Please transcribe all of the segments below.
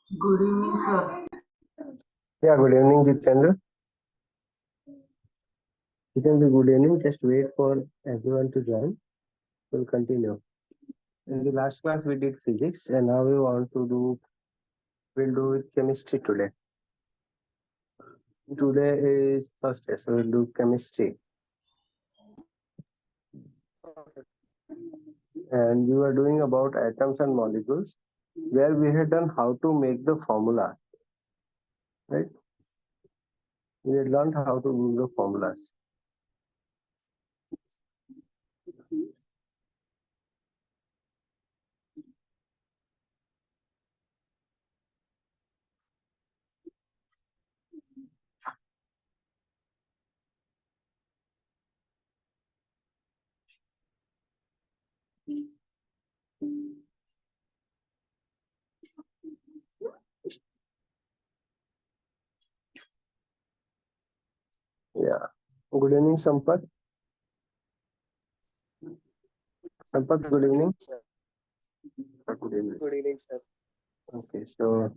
Good evening, sir. Yeah, good evening, Jitendra. It can be good evening. Just wait for everyone to join. We'll continue. In the last class, we did physics, and now we'll do with chemistry today. Today is Thursday, so we'll do chemistry. And we were doing about atoms and molecules, where we had done how to make the formula, right? We had learned how to do the formulas. Yeah. Good evening, Sampath. Sampath, good evening. Sir. Good evening. Good evening, sir. Okay, so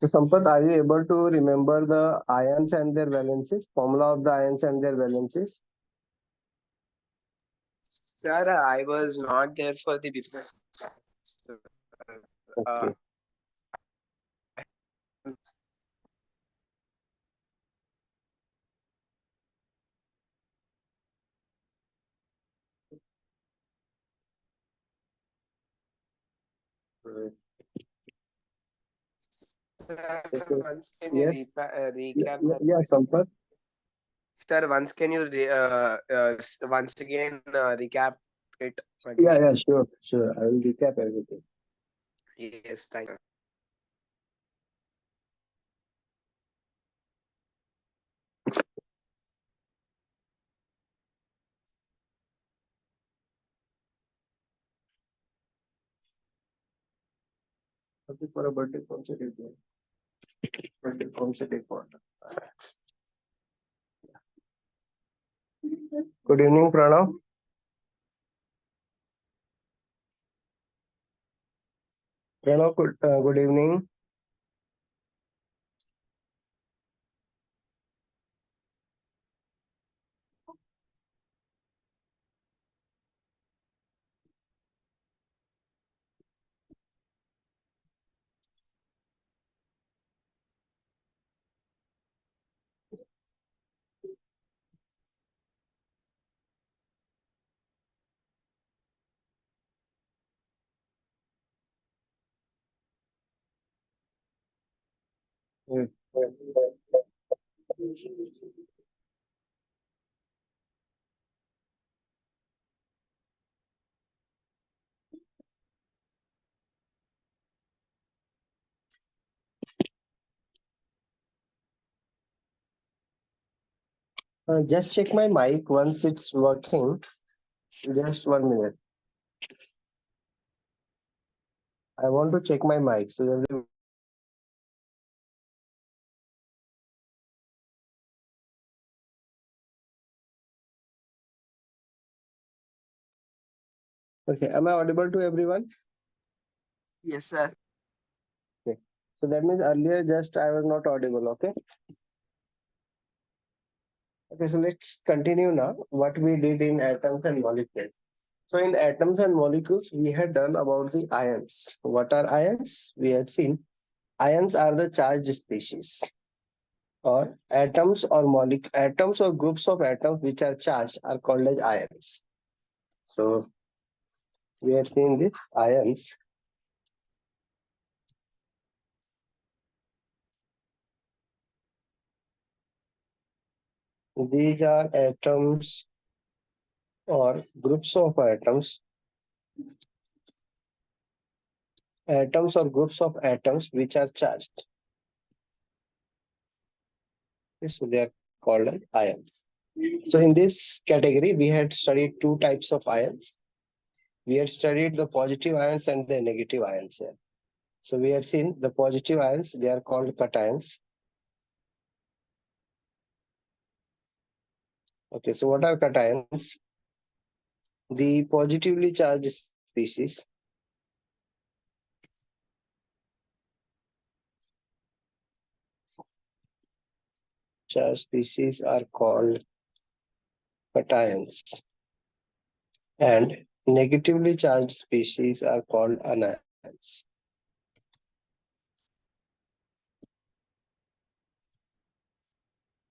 so, Sampath, are you able to remember the ions and their valences, formula of the ions and their valences? Sir, I was not there for the business. Okay. Sir, Okay. once can you Yes. recap that? Yeah, Sampath. Sir, once can you once again recap it Yeah, again? yeah, sure, sure. I will recap everything. Yes, thank you. Okay, for a birthday concert is there. Birthday concert is for. Good evening, Pranav. Pranav, good evening. Just check my mic once it's working. Just 1 minute. I want to check my mic. So every okay. Am I audible to everyone? Yes, sir. Okay. So that means earlier just I was not audible. Okay. Okay. So let's continue now. What we did in atoms and molecules. So in atoms and molecules, we had done about the ions. What are ions? We had seen ions are the charged species, or atoms or groups of atoms which are charged are called as ions. So we had seen this ions. These are atoms or groups of atoms or groups of atoms which are charged. So they are called as ions. So in this category, we had studied two types of ions. We had studied the positive ions and the negative ions here. So we had seen the positive ions, they are called cations. Okay, so what are cations? The positively charged species are called cations, and negatively charged species are called anions.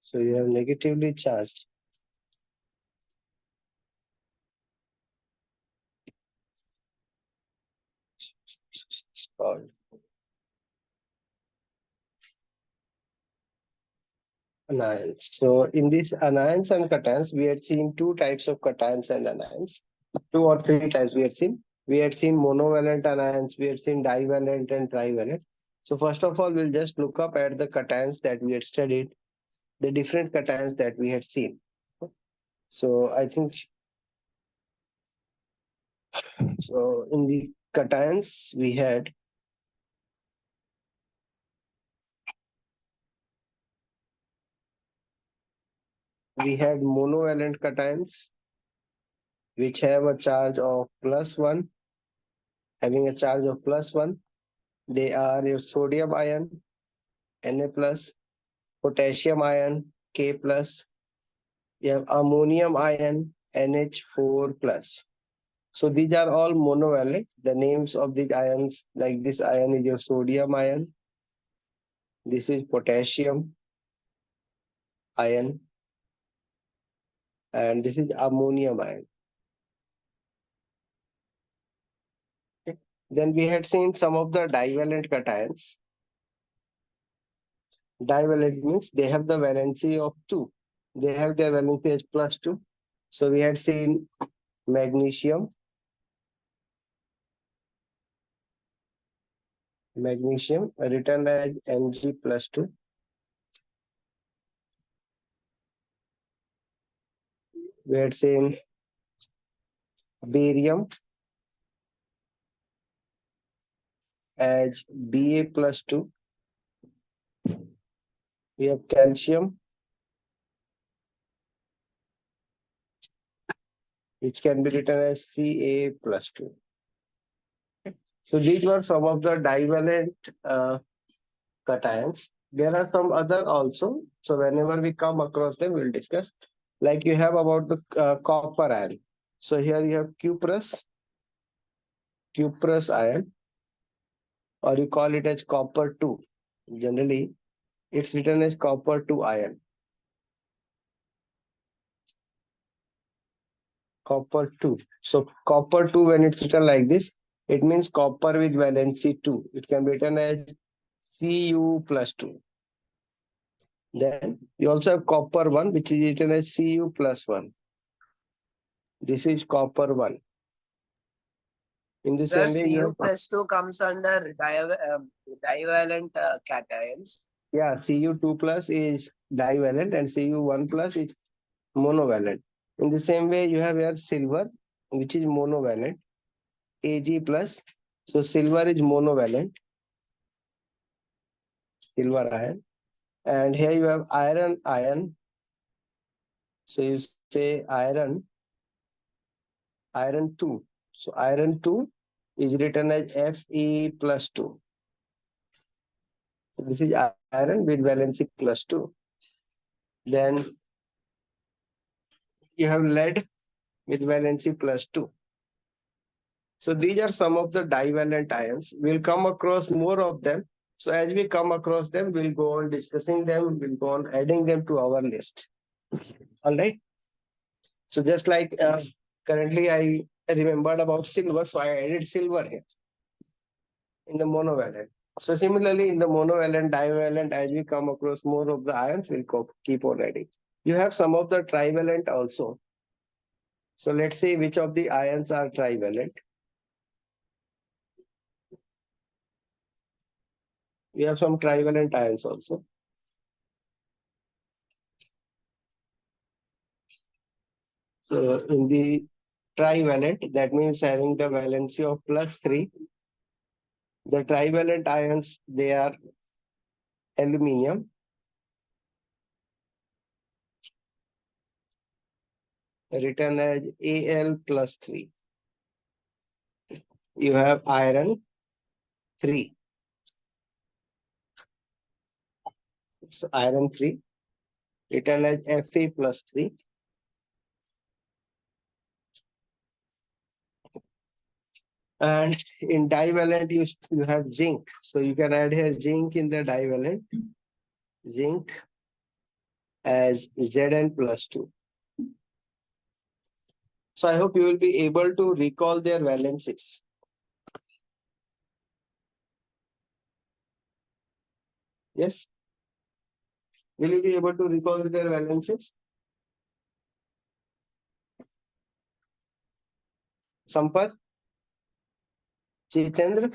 So you have negatively charged called anions. So in these anions and cations, we had seen two types of cations and anions. Two or three types we had seen. We had seen monovalent anions, we had seen divalent and trivalent. So first of all, we'll just look up at the cations that we had studied, the different cations that we had seen. So I think so in the cations we had monovalent cations which have a charge of +1, having a charge of +1. They are your sodium ion Na plus, potassium ion K plus, you have ammonium ion NH4 plus. So these are all monovalent. The names of these ions, like this ion is your sodium ion, this is potassium ion, and this is ammonium ion. Okay. Then we had seen some of the divalent cations. Divalent means they have the valency of 2. They have their valency as +2. So we had seen magnesium, written as Mg+2. We had seen barium as Ba+2. We have calcium, which can be written as Ca+2. So these were some of the divalent cations. There are some other also. So whenever we come across them, we'll discuss. Like you have about the copper ion. So here you have cuprous ion, or you call it as copper 2. Generally, it's written as copper 2 ion. Copper 2. So copper 2, when it's written like this, it means copper with valency 2. It can be written as Cu+2. Then you also have copper 1, which is written as Cu+1. This is copper 1. In the Sir, same way, you have Cu+2 comes under divalent cations. yeah, Cu2 plus is divalent and Cu1 plus is monovalent. In the same way, you have here silver, which is monovalent, Ag plus. So silver is monovalent, silver ion. And here you have iron. So you say iron 2. So iron 2 is written as Fe+2. So this is iron with valency +2. Then you have lead with valency +2. So these are some of the divalent ions. We'll come across more of them. So as we come across them, we'll go on discussing them. We'll go on adding them to our list. All right. So just like currently I remembered about silver, so I added silver here in the monovalent. So similarly, in the monovalent, divalent, as we come across more of the ions, we'll keep on adding. You have some of the trivalent also. So let's see which of the ions are trivalent. We have some trivalent ions also. So in the trivalent, that means having the valency of +3. The trivalent ions, they are aluminium, written as Al plus 3. You have iron 3. It's iron 3 written as Fe plus 3. And in divalent, you have zinc. So you can add here zinc in the divalent. Zinc as Zn plus 2. So I hope you will be able to recall their valencies. Yes? Will you be able to recall their valencies? Sampath? Jitendra?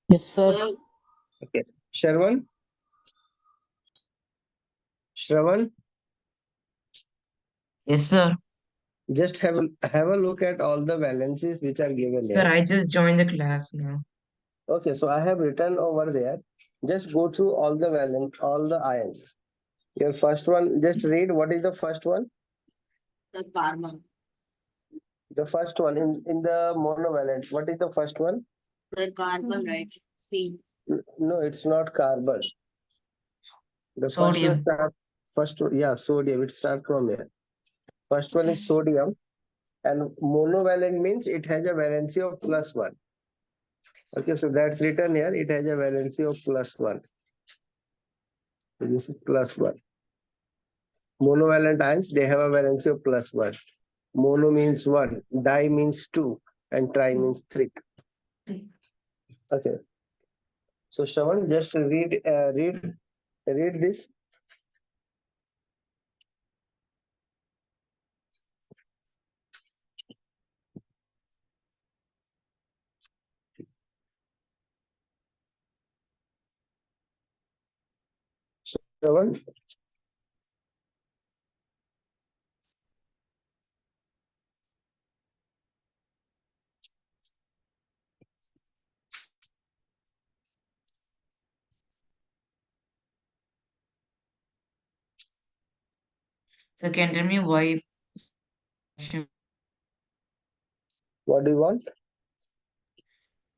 Yes, sir. Sir, Okay. Shravan? Shravan? Yes, sir. Just have a look at all the valencies which are given Sir, here. I just joined the class now. Okay, so I have written over there. Just go through all the ions. Your first one, just read what is the first one? the carbon. The first one in the monovalent. What is the first one? The carbon, right? C. No, it's not carbon. The first one Sodium. start first yeah, sodium. It starts from here. First one is sodium, and monovalent means it has a valency of +1. Okay, so that's written here. It has a valency of +1. So this is +1. Monovalent ions, they have a valency of +1. Mono means 1, di means 2, and tri means 3. Okay. So Shravan, just read this. Shravan, So can you tell me why what do you want?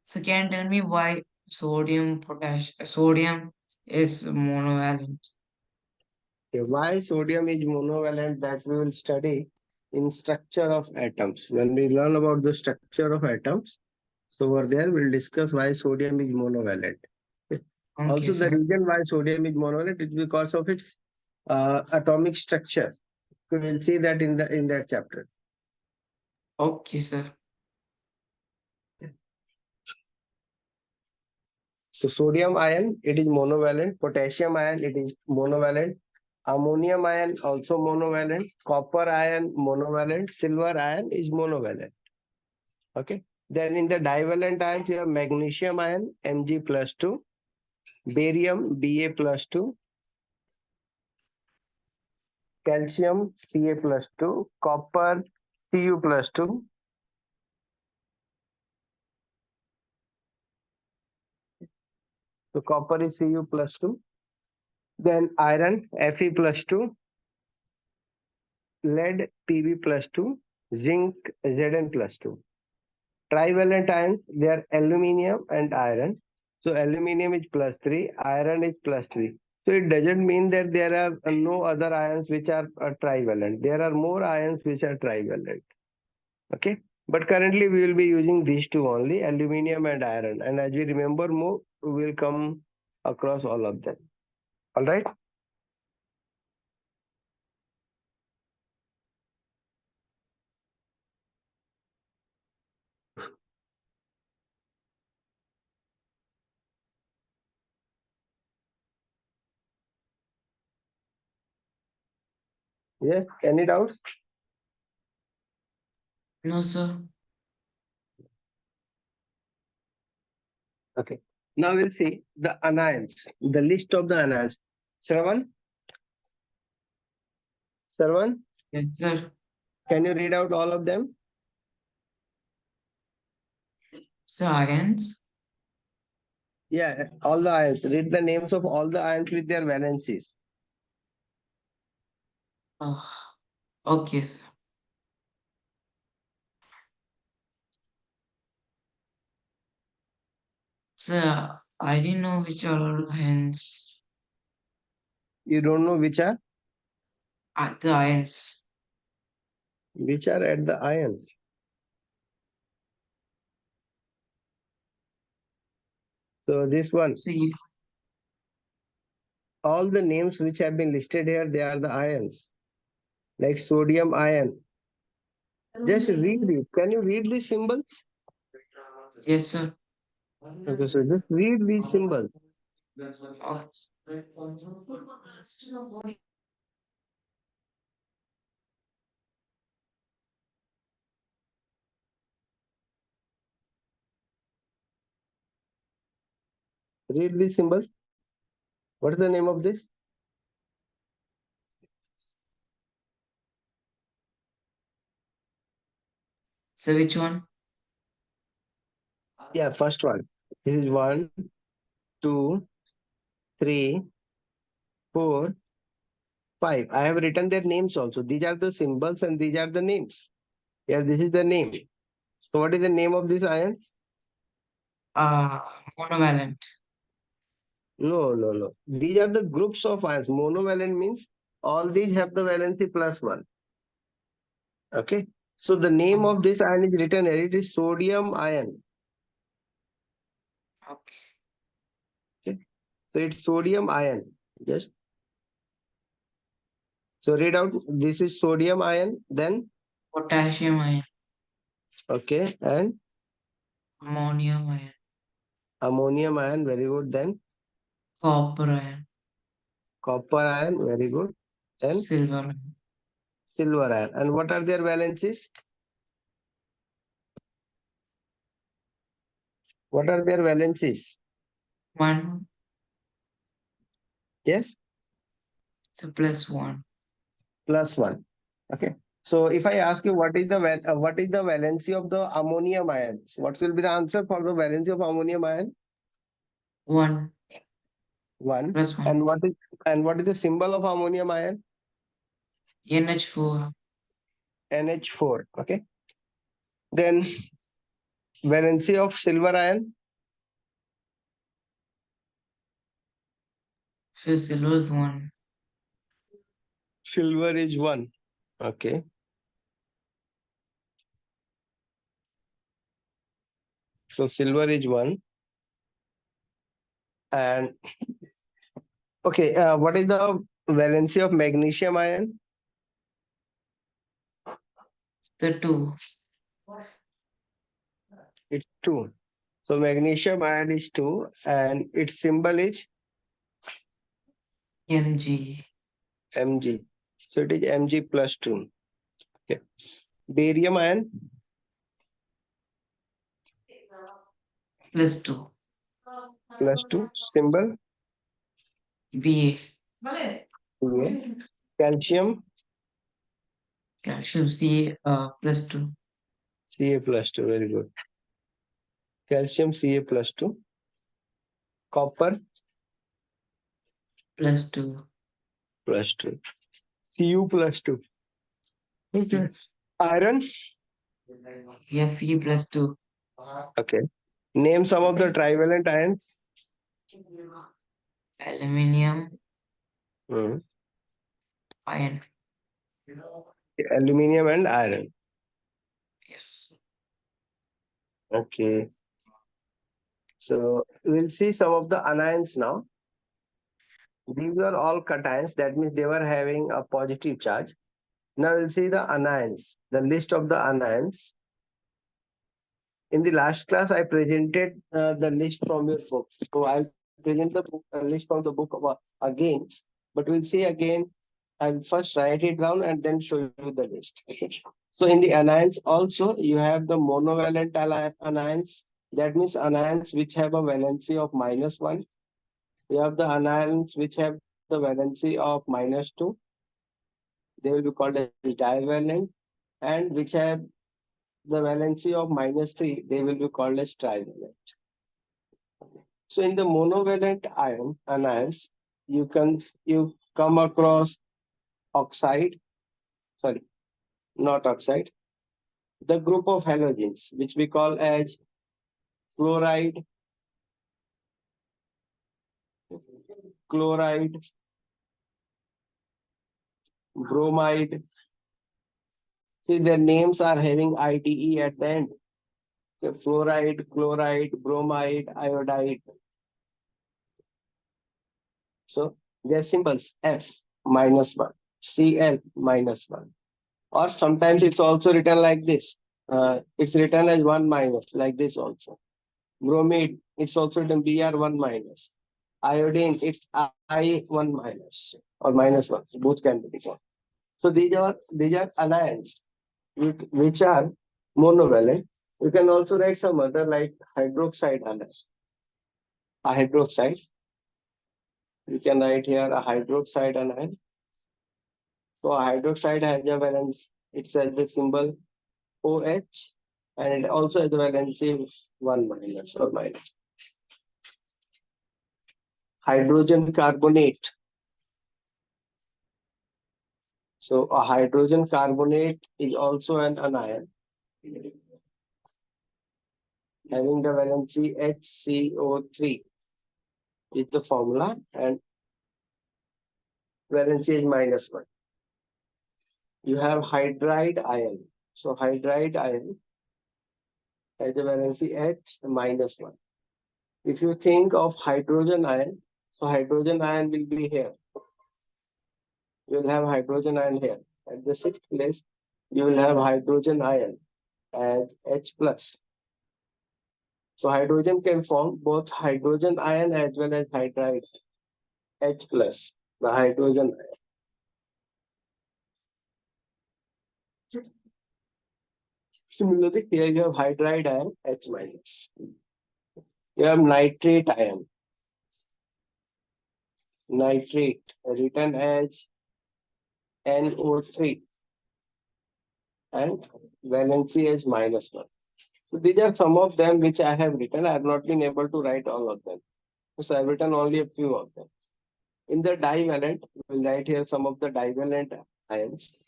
so can you tell me why sodium is monovalent? Okay, why sodium is monovalent, that we will study in structure of atoms. When we learn about the structure of atoms, so over there we'll discuss why sodium is monovalent. Okay. Okay, Also, the sir. reason why sodium is monovalent is because of its atomic structure. So we'll see that in that chapter. Okay, sir. So sodium ion, it is monovalent. Potassium ion, it is monovalent. Ammonium ion also monovalent. Copper ion monovalent. Silver ion is monovalent. Okay. Then in the divalent ions, you have magnesium ion Mg plus 2, barium Ba plus 2, calcium Ca plus 2, copper Cu plus 2. So copper is Cu plus 2. Then iron Fe plus 2, lead Pb plus 2, zinc Zn plus 2. Trivalent ions, they are aluminium and iron. So aluminium is +3, iron is +3. So it doesn't mean that there are no other ions which are trivalent. There are more ions which are trivalent. Okay. But currently we will be using these two only, aluminium and iron. And as we remember more, we will come across all of them. All right. Yes. Any doubts? No, sir. Okay. Now we'll see the anions, the list of the anions. Shravan, Shravan, Yes, sir. can you read out all of them? So ions. Yeah, all the ions. Read the names of all the ions with their valencies. Oh, Okay, sir. Sir, I didn't know which are ions. You don't know which are At the ions. at the ions. So this one, See, all the names which have been listed here, they are the ions, like sodium ion. Just read it. Can you read these symbols? yes, sir. Okay, so just read these symbols. Read these symbols. What is the name of this? So which one? Yeah, first one. This is 1, 2, 3, 4, 5. I have written their names also. These are the symbols and these are the names. Yeah, this is the name. So what is the name of this ion? Uh, Monovalent. No, no, no. These are the groups of ions. Monovalent means all these have the valency plus 1. Okay. So the name of this ion is written here. It is sodium ion. Okay. Okay. So it's sodium ion. Just so read out. This is sodium ion. Then Potassium ion. okay, and Ammonium ion. ammonium ion. Very good. Then Copper ion. copper ion. Very good. Then Silver ion. silver ion. And what are their valencies? What are their valencies? 1. Yes, So plus 1. plus 1. Okay. So if I ask you what is the valency of the ammonium ions, what will be the answer for the valency of ammonium ion? 1 1. plus 1. And what is the symbol of ammonium ion? NH4. NH4. Okay. Then valency of silver ion? So silver is 1. Silver is 1. Okay. So silver is 1. And okay, what is the valency of magnesium ion? The 2. It's 2. So magnesium ion is 2 and its symbol is Mg. Mg. So it is Mg plus 2. Okay. Barium ion Plus 2. plus 2. Symbol Ba. Ba. Calcium Calcium plus 2. Ca plus 2. Very good. Calcium Ca plus 2. Copper Plus 2. plus 2. Cu plus 2. Okay. Iron. Fe plus 2. Okay. Name some of the trivalent ions. Aluminium Hmm. ion. Aluminium and iron. Yes. Okay. So we'll see some of the anions now. These were all cations. That means they were having a positive charge. Now we'll see the anions, the list of the anions. In the last class, I presented the list from your book. So I'll present the list from the book again. But we'll see again. I'll first write it down and then show you the list. Okay. So in the anions also, you have the monovalent anions. That means anions which have a valency of -1. You have the anions which have the valency of -2. They will be called as divalent. And which have the valency of -3, they will be called as trivalent. So in the monovalent anions, you come across oxide, sorry, not oxide. The group of halogens, which we call as fluoride, chloride, bromide. See, their names are having ITE at the end. So fluoride, chloride, bromide, iodide. So their symbols F minus 1, Cl minus 1. Or sometimes it's also written like this. It's written as 1 minus, like this also. Bromide, it's also written Br1 minus. Iodine, it's I1 minus or minus 1. Both can be written. So these are anions which are monovalent. You can also write some other like hydroxide anion. A hydroxide. You can write here a hydroxide anion. So a hydroxide has a valence. It has the symbol OH, and it also has the valency 1 minus or minus. Hydrogen carbonate. So a hydrogen carbonate is also an anion having the valency HCO3 is the formula, and valency is minus 1. You have hydride ion. So hydride ion has a valency H minus 1. If you think of hydrogen ion, so hydrogen ion will be here. You will have hydrogen ion here. At the sixth place, you will have hydrogen ion as H plus. So hydrogen can form both hydrogen ion as well as hydride H plus, the hydrogen ion. Similarly, here you have hydride ion H minus. You have nitrate ion. Nitrate written as NO3 and valency is minus 1. So these are some of them which I have written. I have not been able to write all of them. So I have written only a few of them. In the divalent, we'll write here some of the divalent ions.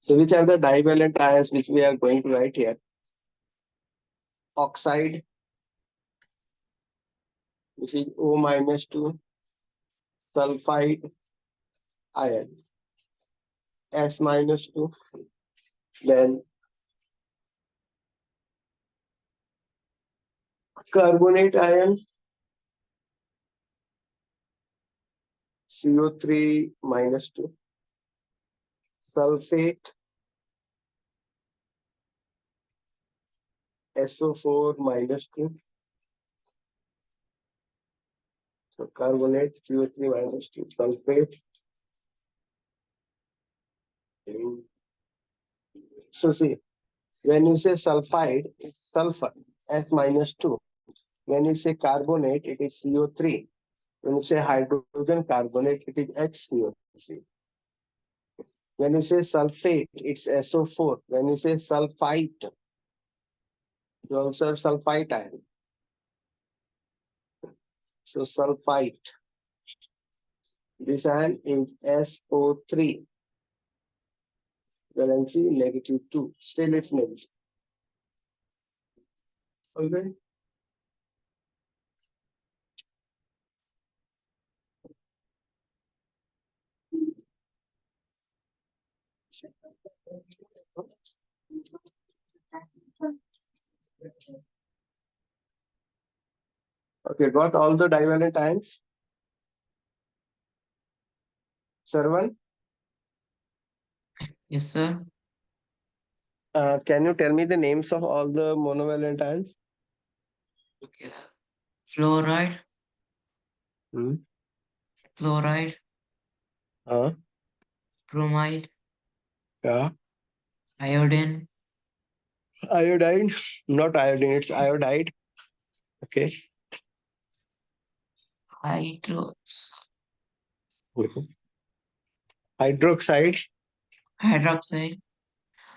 So which are the divalent ions which we are going to write here? Oxide, which is O minus 2, sulfide ion, S minus 2, then carbonate ion, CO3 minus 2, sulfate, SO4 minus 2. So carbonate, CO3 minus 2, sulfate. So see, when you say sulfide, it's sulfur, S minus 2. When you say carbonate, it is CO3. When you say hydrogen carbonate, it is HCO3. When you say sulfate, it's SO4. When you say sulfite, you also have sulfite ion. So sulfite. This ion is SO3. Valency negative 2. Still it's negative. Okay. Okay, got all the divalent ions? Sarvan, Yes, sir. can you tell me the names of all the monovalent ions? Okay. Fluoride, Hmm. chloride, Uh, bromide, yeah. iodine, Iodine, not iodine, it's iodide. Okay. hydros, Mhm. Hydroxide, hydroxide,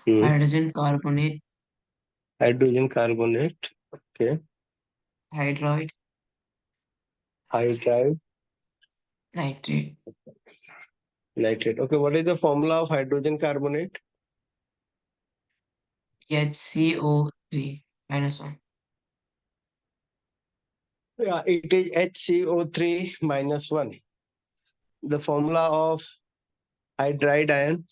hmm. hydrogen carbonate, Hydrogen carbonate. Okay. hydroid, Hydride, nitrate. nitrate. Okay, what is the formula of hydrogen carbonate? HCO3 minus 1. Yeah, it is HCO3 minus 1. The formula of hydride ion,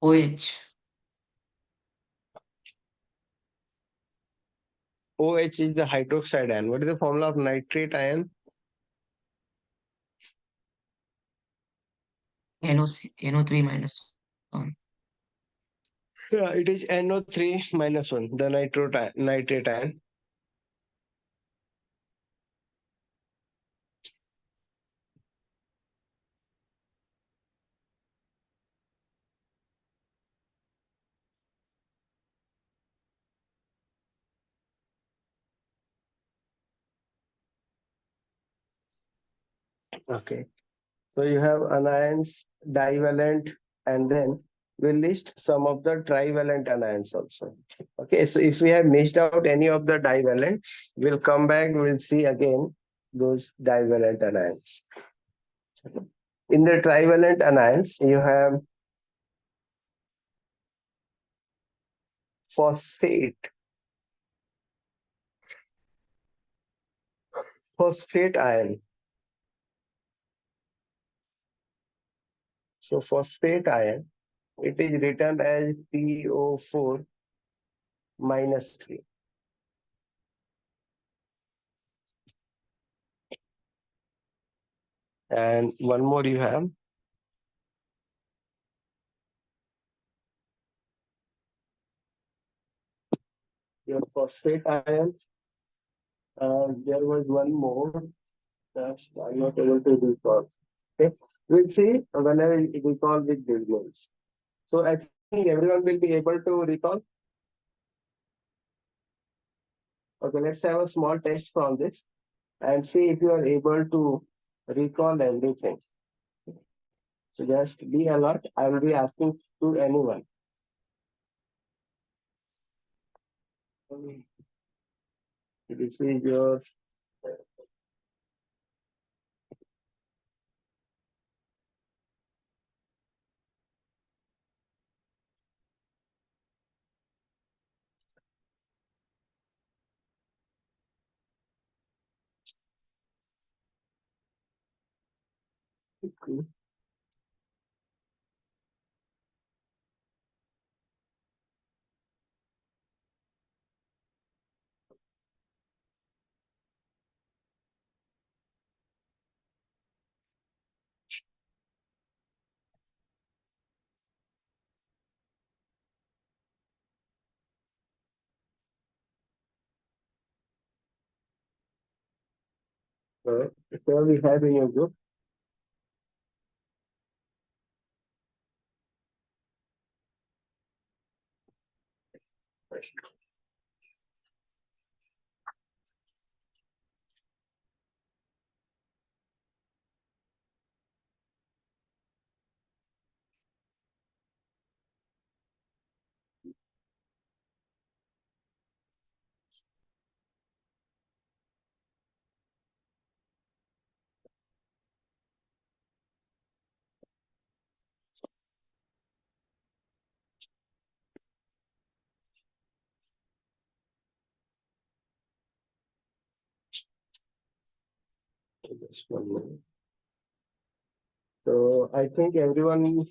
OH. OH is the hydroxide ion. What is the formula of nitrate ion? NO3 minus 1. Yeah, it is NO3 minus 1, the nitrate ion. Okay. So you have anions, divalent, and then we'll list some of the trivalent anions also. Okay, so if we have missed out any of the divalent, we'll come back, we'll see again those divalent anions. In the trivalent anions, you have phosphate, phosphate ion. So phosphate ion, it is written as PO4 minus 3. And one more you have your phosphate ion. There was one more that I'm not able to recall. Okay, we'll see whenever we recall with these names. So I think everyone will be able to recall. Okay, let's have a small test from this and see if you are able to recall everything. So just be alert. I will be asking to anyone. This is your where we have in your group. Just one minute. So I think everyone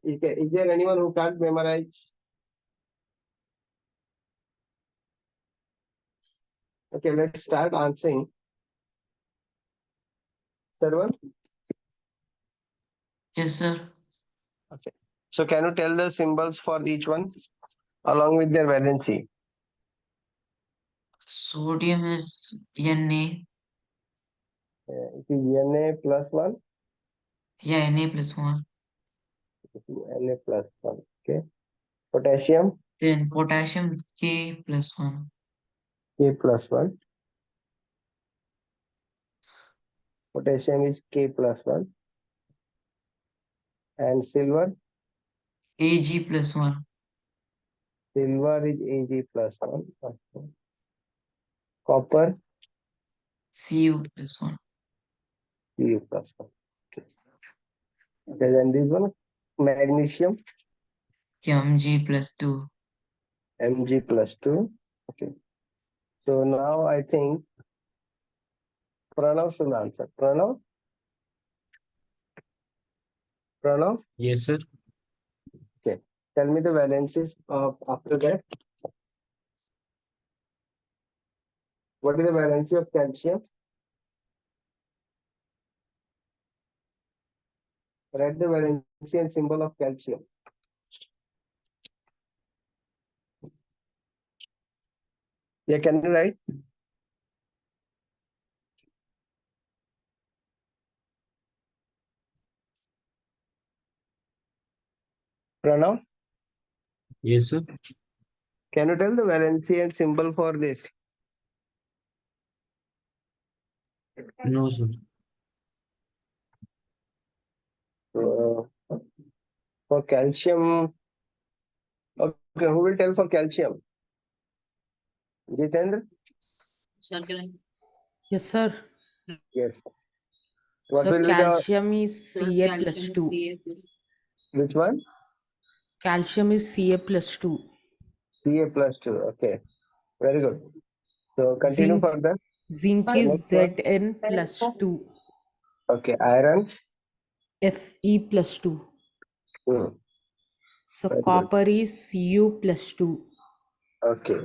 is there anyone who can't memorize? Okay, let's start answering. Server? Yes, sir. Okay. So can you tell the symbols for each one along with their valency? Sodium is Na. It is Na plus 1, Yeah, Na plus 1. Na plus 1. Okay. Potassium, Then potassium K plus 1. K plus 1. Potassium is K plus 1. And silver, Ag plus 1. silver is Ag plus 1. Okay. Copper, Cu plus 1. Cu plus 1. Okay. Okay, then this one, magnesium, Mg plus 2. Mg plus 2. Okay. So now I think Pranav should answer. Pranav? Pranav? Yes, sir. Okay. Tell me the valences of after that. What is the valency of calcium? Write the valency and symbol of calcium. Yeah, can you write? Pranav, Yes, sir. can you tell the valency and symbol for this? No, sir. Uh, for calcium, okay, who will tell for calcium? Jitendra? Sir, can I? Yes, sir. Yes. What So will be the, calcium is Sir, Ca calcium plus is 2. Ca plus. which one? Calcium is Ca plus 2. Ca plus 2. Okay, very good. So continue Zinc, further. zinc Next is one. Zn plus 2. Okay, iron. Fe plus 2. Hmm, So very good. copper is Cu plus 2. Okay.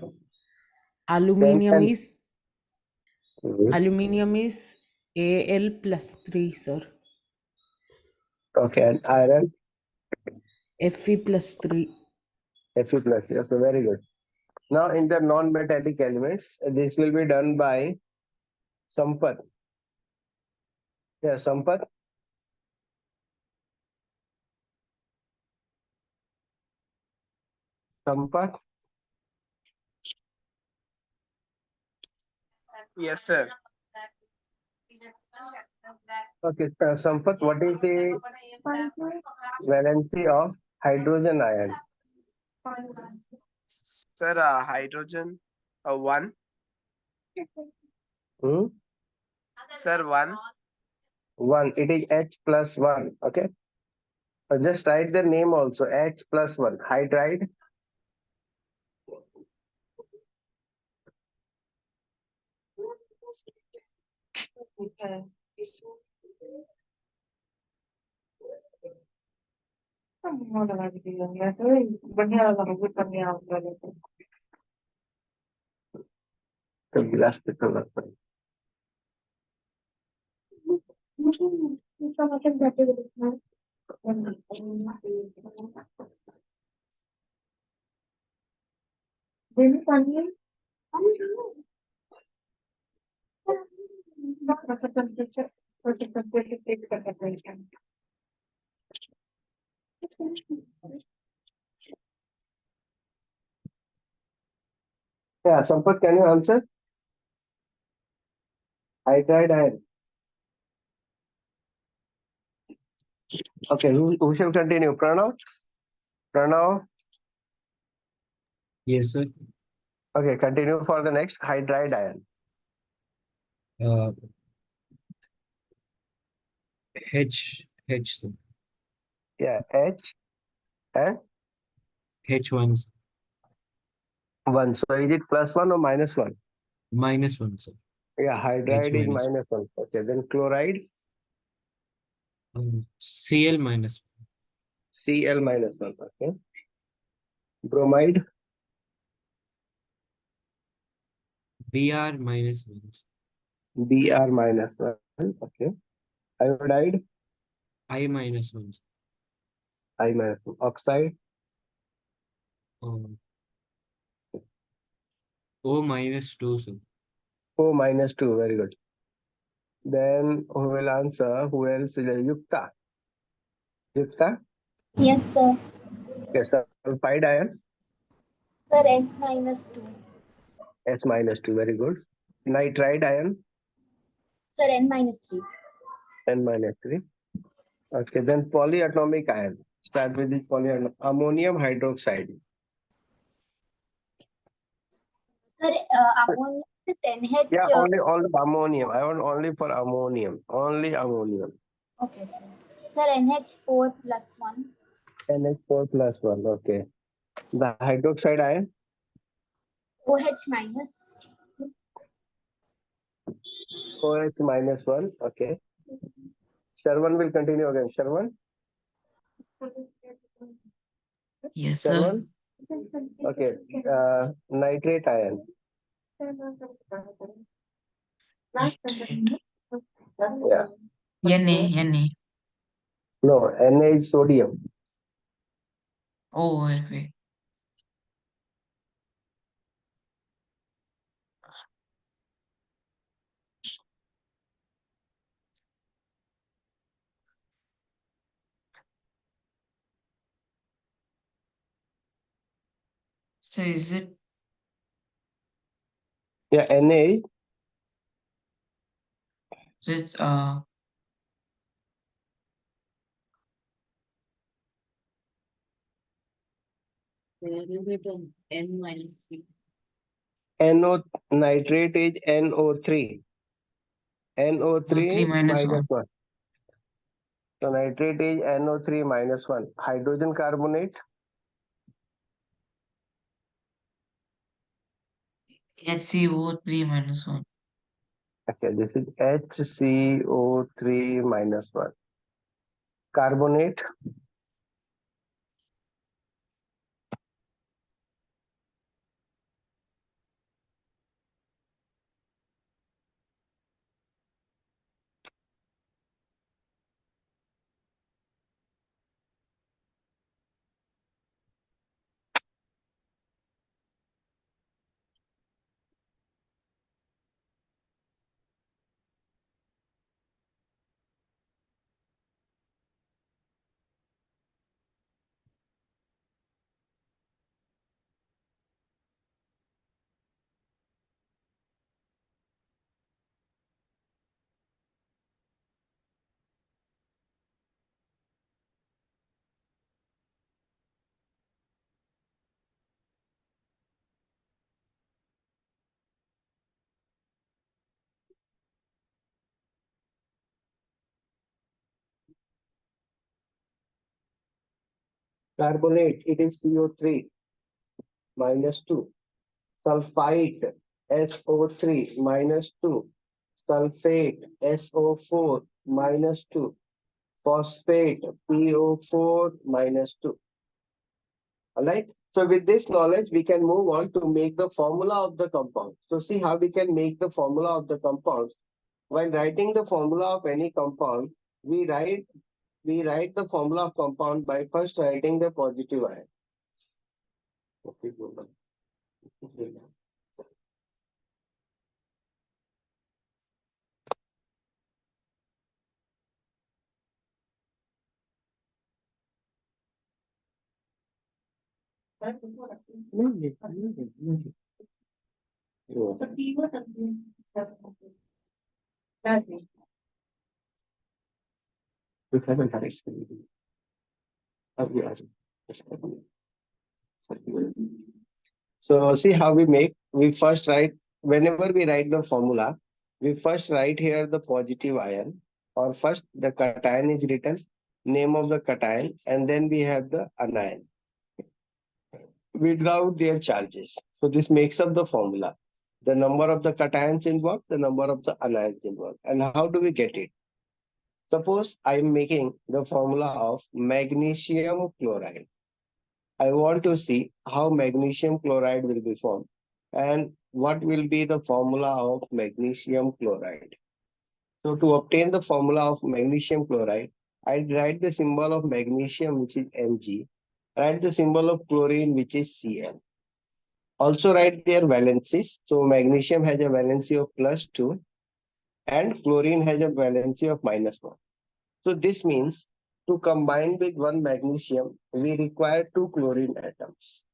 Aluminium Then, is hmm, Al plus 3, sir. okay, and iron, Fe plus 3. Fe plus. Okay, very good. Now in the non-metallic elements, this will be done by Sampath. Yeah, Sampath. Sampath. Yes, sir. Okay, Sampath, what is the valency of hydrogen ion? Sir, hydrogen, 1. Hmm? Sir, 1. 1. It is H plus 1. Okay. Just write the name also. H plus 1. Hydride. The glass the color. Yeah, Sampath, can you answer? Hydride ion. Okay, who shall continue? Pranav? Pranav? Yes, sir. Okay, continue for the next hydride ion. Uh, H, sir. Yeah, H and H1, 1. So is it plus 1 or minus 1? -1, sir. Yeah, H hydride is minus. minus 1. Okay, then chloride, Cl minus. Cl minus 1. Okay. Bromide, Br -1. Br minus 1. Okay. Iodide, I -1. I minus 1. Oxide, Um, O -2, sir. O minus 2. Very good. Then who will answer? Who else? Yukta. Yukta? Yes, sir. Okay, sulfide ion, Sir, S minus 2. S minus 2. Very good. Nitride ion, Sir, N minus 3. N minus 3. Okay, then polyatomic ion. Start with this ammonium hydroxide. Sir, ammonia This NH. Yeah, only ammonium. I want only for ammonium. Only ammonium. Okay, sir. Sir, NH4 plus 1. NH4 plus 1. Okay. The hydroxide ion. OH minus. OH minus 1. Okay. Sherman will continue again. Sherman. Yes, sir. Sherman. Okay. Nitrate ion. Yeah. Na. No. NH sodium. Oh, wait. So is it Yeah. Na. so it's N minus 3. NO nitrate is NO3. NO3 3 minus minus 1? 1. So nitrate is NO3 minus 1. Hydrogen carbonate. HCO 3 minus 1. Okay, this is HCO3 minus 1. Carbonate. Carbonate, it is CO3 minus 2. Sulfite, SO3 minus 2. Sulfate, SO4 minus 2. Phosphate, PO4 minus 2. Alright. So with this knowledge, we can move on to make the formula of the compound. So see how we can make the formula of the compound. While writing the formula of any compound, we write the formula of compound by first writing the positive ion. Okay, go on. So see how we make. We first write, whenever we write the formula, we first write here the positive ion, or first the cation is written, name of the cation, and then we have the anion without their charges. So this makes up the formula. The number of the cations involved, the number of the anions involved. And how do we get it? Suppose I'm making the formula of magnesium chloride. I want to see how magnesium chloride will be formed and what will be the formula of magnesium chloride. So to obtain the formula of magnesium chloride, I write the symbol of magnesium, which is Mg, write the symbol of chlorine, which is Cl. Also write their valencies. So magnesium has a valency of +2 and chlorine has a valency of -1. So this means to combine with one magnesium, we require two chlorine atoms.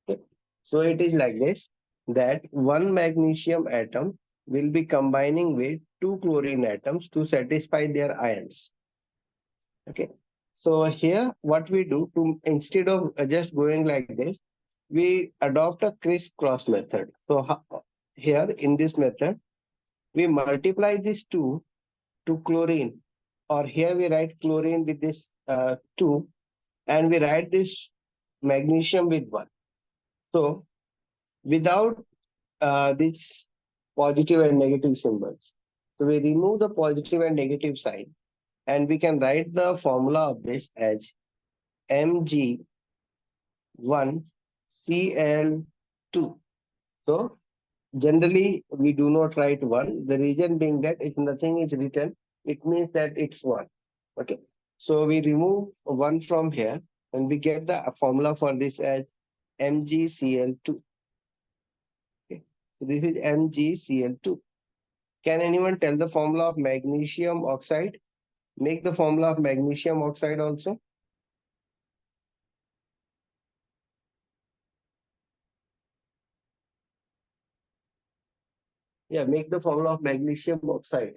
Okay. So it is like this, that one magnesium atom will be combining with two chlorine atoms to satisfy their ions. Okay. So here what we do, to instead of just going like this, we adopt a crisscross method. So here in this method, we multiply this 2 to chlorine, or here we write chlorine with this 2, and we write this magnesium with 1. So without this positive and negative symbols, so we remove the positive and negative sign, and we can write the formula of this as Mg1Cl2. So generally we do not write 1. The reason being that if nothing is written, it means that it's 1. Okay. So we remove 1 from here, and we get the formula for this as MgCl2. Okay. So this is MgCl2. Can anyone tell the formula of magnesium oxide? Make the formula of magnesium oxide also. Yeah, make the formula of magnesium oxide.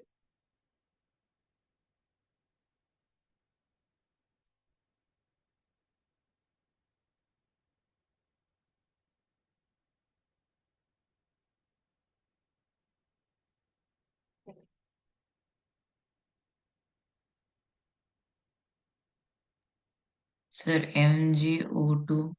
Sir, MgO2.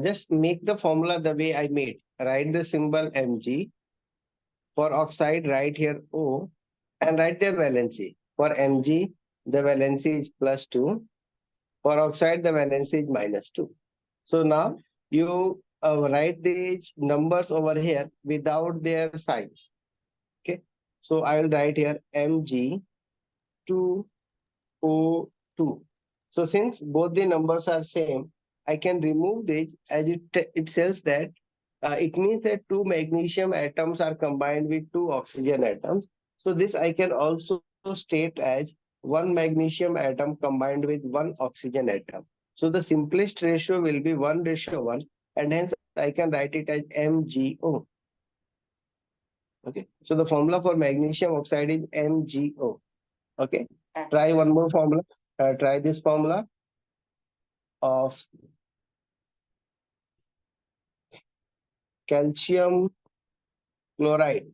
Just make the formula the way I made. Write the symbol Mg. For oxide, write here O, and write their valency. For Mg, the valency is +2. For oxide, the valency is -2. So now you write these numbers over here without their signs. Okay. So I will write here Mg2O2. So since both the numbers are same, I can remove this, as it says that it means that 2 magnesium atoms are combined with 2 oxygen atoms. So this I can also state as 1 magnesium atom combined with 1 oxygen atom. So the simplest ratio will be 1:1, and hence I can write it as MgO. Okay. So the formula for magnesium oxide is MgO. Okay. Try one more formula. Try this formula of calcium chloride.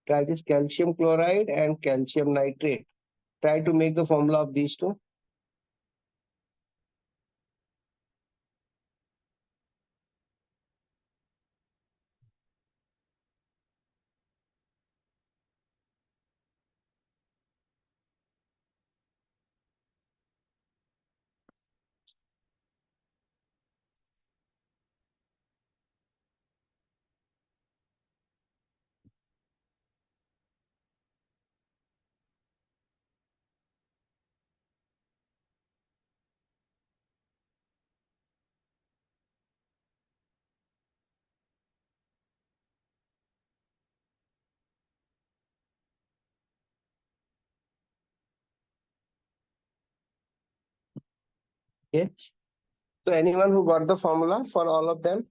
Try this calcium chloride and calcium nitrate. Try to make the formula of these two. Okay. So anyone who got the formula for all of them?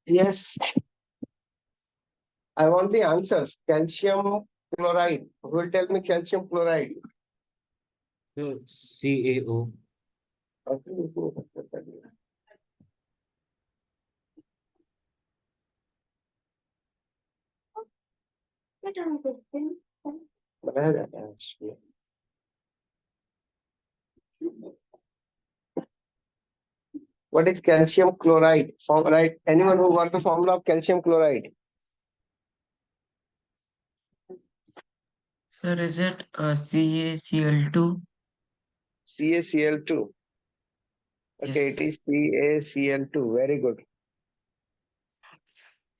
Yes. I want the answers. Calcium chloride. Who will tell me calcium chloride? So CaO. बताया जाता है उसमें। What is calcium chloride? Right? Anyone who got the formula of calcium chloride? Sir, is it CaCl2? CaCl2. Okay, Yes. it is CaCl2. Very good.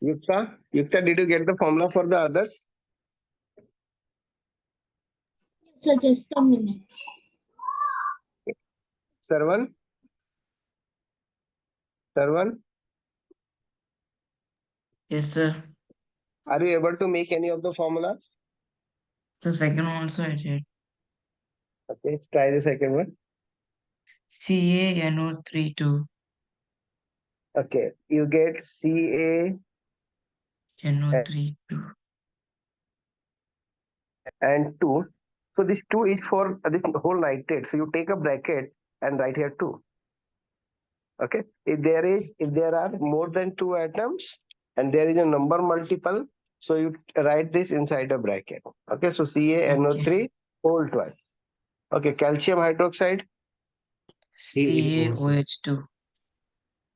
Yukta, did you get the formula for the others? So just a minute. Sarvan? Yes, sir. Are you able to make any of the formulas? So second one also I did. Okay, let's try the second one. CaNO32. Okay, you get Ca NO32. and 2. So this 2 is for this whole nitrate. So you take a bracket and write here 2. Okay. If there are more than 2 atoms and there is a number multiple, so you write this inside a bracket. Okay. So CaNO3 whole twice. Okay. Calcium hydroxide. CaOH2.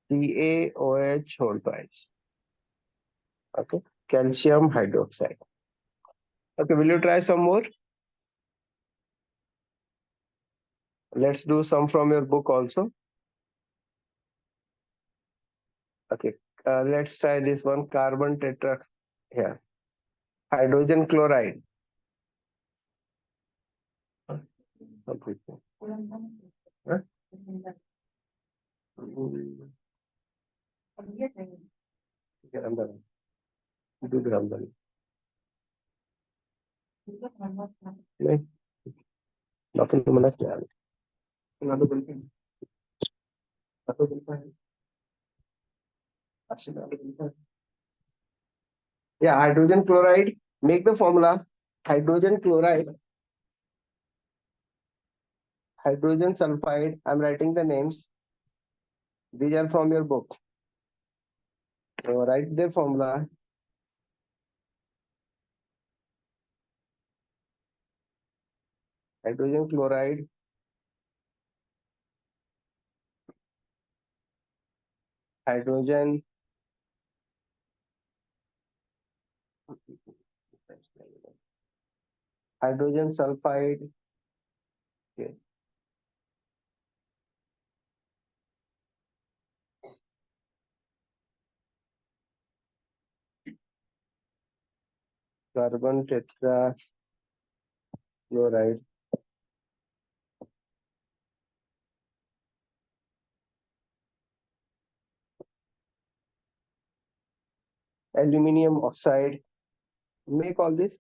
CaOH whole twice. Okay. Calcium hydroxide. Okay. Will you try some more? Let's do some from your book also. Okay. Let's try this one. Carbon tetra. Here. Hydrogen chloride. Okay. Huh? ठीक है, अंदर दूध है अंदर नहीं बापू ने मना किया ना तो बोलते हैं ना तो बोलता है अच्छी ना तो बोलता है yeah hydrogen chloride make the formula hydrogen chloride hydrogen sulfide I'm writing the names these are from your book so write the formula hydrogen chloride hydrogen hydrogen sulfide okay. Carbon tetra chloride aluminium oxide make all this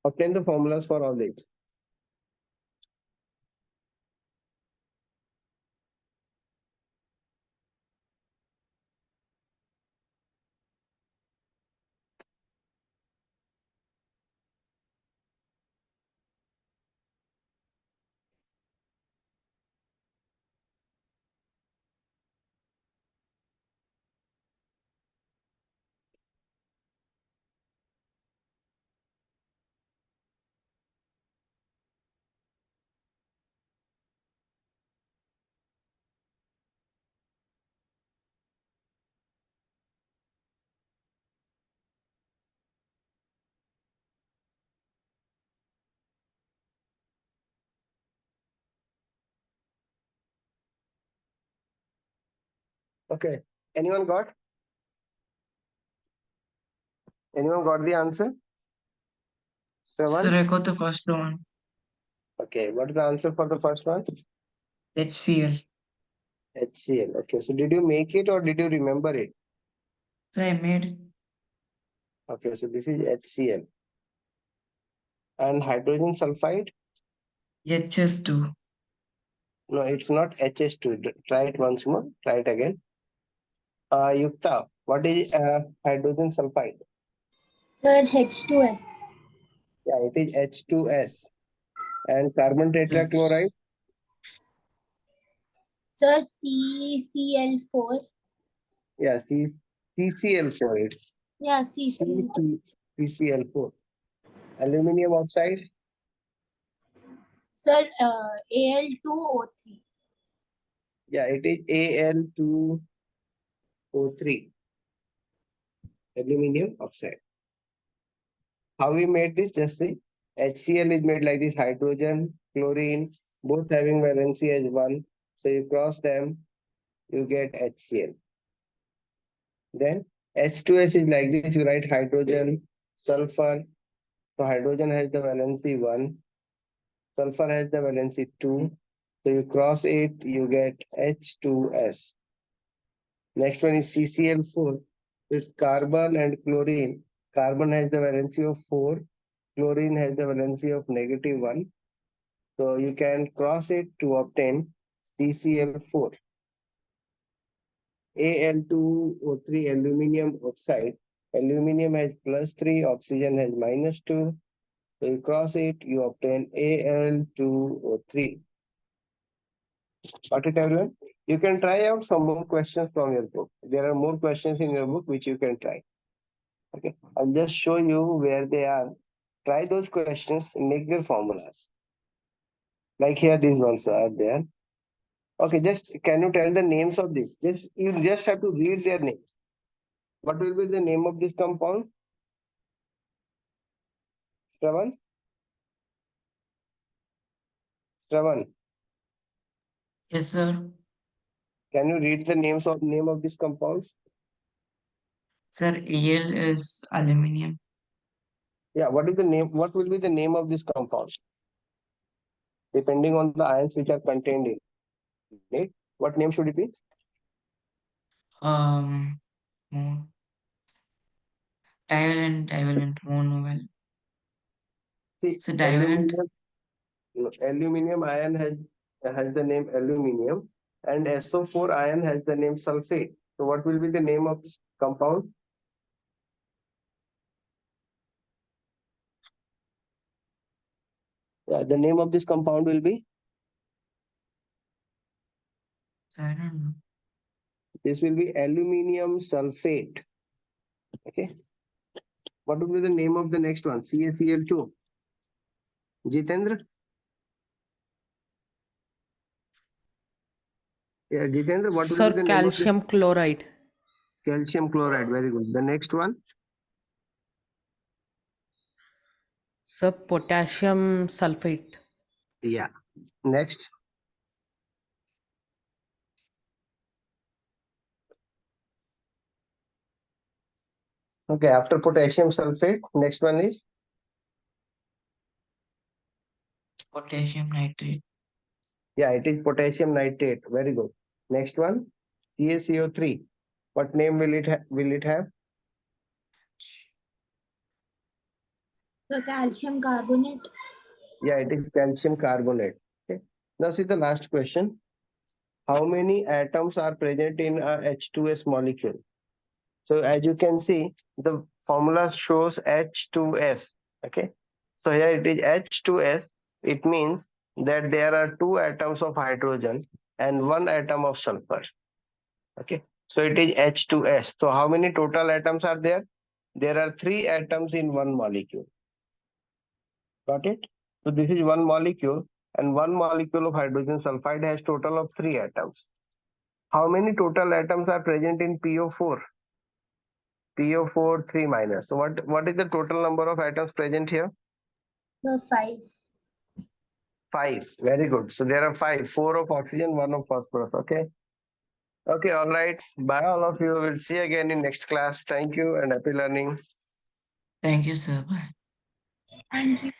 obtain the formulas for all these okay anyone got the answer Sir, 7 I got the first one. okay what is the answer for the first one HCl. HCl okay so did you make it or did you remember it So I made okay so this is HCl and hydrogen sulfide HS2. no it's not HS2 try it once more try it again Yukta what is hydrogen sulfide Sir, H2S. yeah it is H2S and carbon tetrachloride Sir, CCl4. yeah CCl4 it's Yeah, CCl4. PCl4. Aluminium oxide. Sir, Al2O3. Yeah, it is Al2O3. Aluminium oxide. How we made this? Just see. HCl is made like this: hydrogen, chlorine, both having valency as 1. So you cross them, you get HCl. Then H2S is like this: you write hydrogen, sulfur. So hydrogen has the valency 1, sulfur has the valency 2. So you cross it, you get H2S. Next one is CCl4. It's carbon and chlorine. Carbon has the valency of 4. Chlorine has the valency of -1. So you can cross it to obtain CCl4. Al2O3 aluminium oxide. Aluminium has +3, oxygen has -2. So you cross it, you obtain Al2O3. Got it, everyone? You can try out some more questions from your book. There are more questions in your book which you can try. Okay, I'll just show you where they are. Try those questions, make their formulas. Like here, these ones are there. Okay, just can you tell the names of this? You just have to read their names. What will be the name of this compound? Shravan? Shravan, Yes, sir. can you read the name of these compounds? Sir, Al is aluminium. Yeah, what is the name? What will be the name of this compound? Depending on the ions which are contained in it, what name should it be? More divalent, more novel. See, So divalent. aluminium ion has the name aluminium, and SO4 ion has the name sulfate. So what will be the name of this compound? Yeah, the name of this compound will be, I don't know. this will be aluminium sulfate. Okay. What will be the name of the next one? CaCl2. Jitendra? Yeah, Jitendra, what will Sir, be the name of this? calcium chloride. Calcium chloride. Very good. The next one? Sir, potassium sulfate. Yeah. Next. Okay, after potassium sulfate, next one is Potassium nitrate. Yeah, it is potassium nitrate. Very good. Next one, CaCO3. What name will it have? The calcium carbonate. Yeah, it is calcium carbonate. Okay. Now see the last question. How many atoms are present in a H2S molecule? So as you can see, the formula shows H2S. Okay. So here it is H2S. It means that there are 2 atoms of hydrogen and 1 atom of sulfur. Okay. So it is H2S. So how many total atoms are there? There are 3 atoms in one molecule. Got it? So this is one molecule, and one molecule of hydrogen sulfide has total of 3 atoms. How many total atoms are present in PO4? PO4 3 minus. So what is the total number of atoms present here? The 5. 5. Very good. So there are 5. 4 of oxygen, 1 of phosphorus. Okay. Okay. All right. Bye, all of you. We'll see you again in next class. Thank you and happy learning. Thank you, sir. Bye. Thank you.